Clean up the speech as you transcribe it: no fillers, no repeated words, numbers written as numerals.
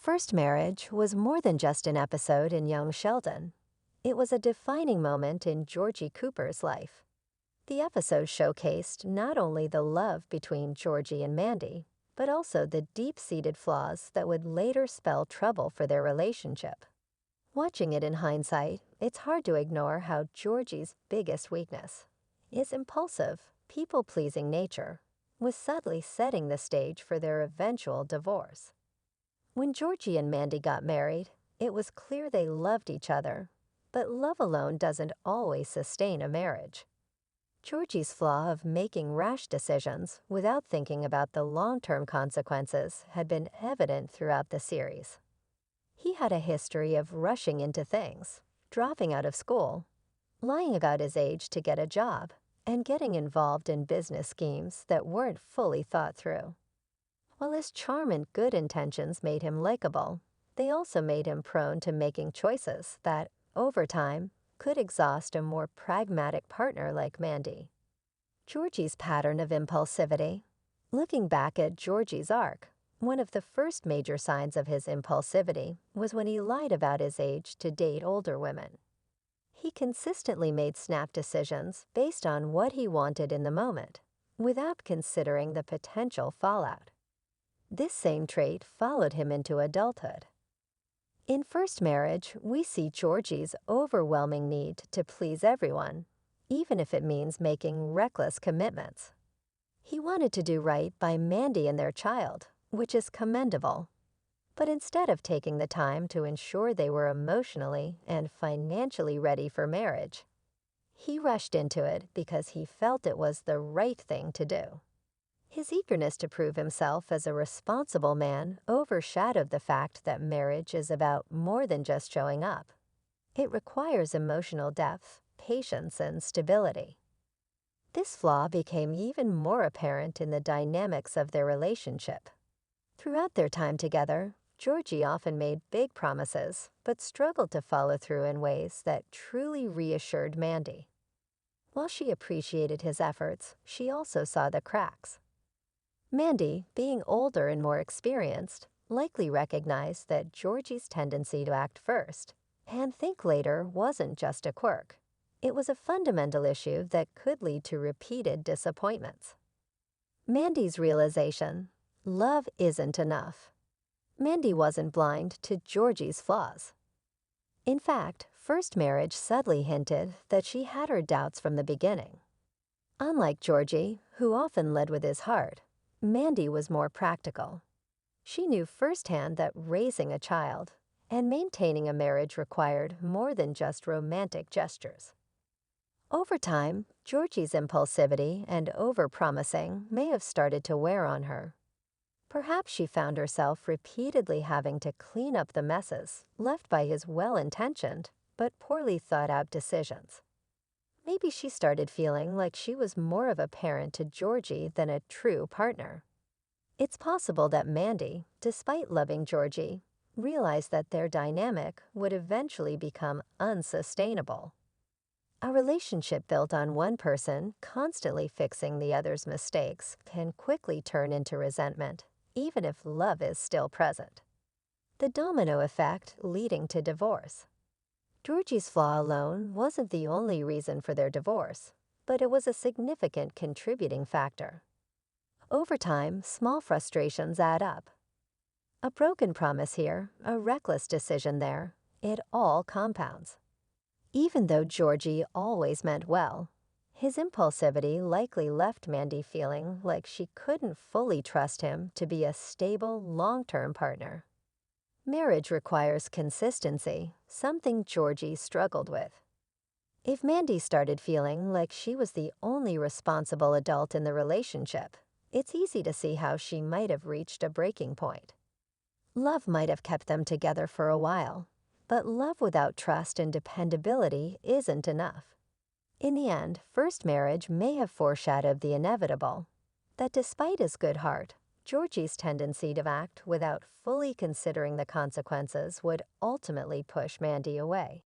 First marriage was more than just an episode in young Sheldon. It was a defining moment in Georgie Cooper's life. The episode showcased not only the love between Georgie and Mandy, but also the deep-seated flaws that would later spell trouble for their relationship. Watching it in hindsight, it's hard to ignore how Georgie's biggest weakness, his impulsive, people-pleasing nature, was subtly setting the stage for their eventual divorce. When Georgie and Mandy got married, it was clear they loved each other, but love alone doesn't always sustain a marriage. Georgie's flaw of making rash decisions without thinking about the long-term consequences had been evident throughout the series. He had a history of rushing into things, dropping out of school, lying about his age to get a job, and getting involved in business schemes that weren't fully thought through. While his charm and good intentions made him likable, they also made him prone to making choices that, over time, could exhaust a more pragmatic partner like Mandy. Georgie's pattern of impulsivity. Looking back at Georgie's arc, one of the first major signs of his impulsivity was when he lied about his age to date older women. He consistently made snap decisions based on what he wanted in the moment, without considering the potential fallout. This same trait followed him into adulthood. In First Marriage, we see Georgie's overwhelming need to please everyone, even if it means making reckless commitments. He wanted to do right by Mandy and their child, which is commendable. But instead of taking the time to ensure they were emotionally and financially ready for marriage, he rushed into it because he felt it was the right thing to do. His eagerness to prove himself as a responsible man overshadowed the fact that marriage is about more than just showing up. It requires emotional depth, patience, and stability. This flaw became even more apparent in the dynamics of their relationship. Throughout their time together, Georgie often made big promises, but struggled to follow through in ways that truly reassured Mandy. While she appreciated his efforts, she also saw the cracks. Mandy, being older and more experienced, likely recognized that Georgie's tendency to act first and think later wasn't just a quirk. It was a fundamental issue that could lead to repeated disappointments. Mandy's realization: love isn't enough. Mandy wasn't blind to Georgie's flaws. In fact, First Marriage subtly hinted that she had her doubts from the beginning. Unlike Georgie, who often led with his heart, Mandy was more practical. She knew firsthand that raising a child and maintaining a marriage required more than just romantic gestures. Over time, Georgie's impulsivity and over-promising may have started to wear on her. Perhaps she found herself repeatedly having to clean up the messes left by his well-intentioned but poorly thought-out decisions. Maybe she started feeling like she was more of a parent to Georgie than a true partner. It's possible that Mandy, despite loving Georgie, realized that their dynamic would eventually become unsustainable. A relationship built on one person constantly fixing the other's mistakes can quickly turn into resentment, even if love is still present. The domino effect leading to divorce. Georgie's flaw alone wasn't the only reason for their divorce, but it was a significant contributing factor. Over time, small frustrations add up. A broken promise here, a reckless decision there, it all compounds. Even though Georgie always meant well, his impulsivity likely left Mandy feeling like she couldn't fully trust him to be a stable, long-term partner. Marriage requires consistency, something Georgie struggled with. If Mandy started feeling like she was the only responsible adult in the relationship, it's easy to see how she might have reached a breaking point. Love might have kept them together for a while, but love without trust and dependability isn't enough. In the end, First Marriage may have foreshadowed the inevitable, that despite his good heart, Georgie's tendency to act without fully considering the consequences would ultimately push Mandy away.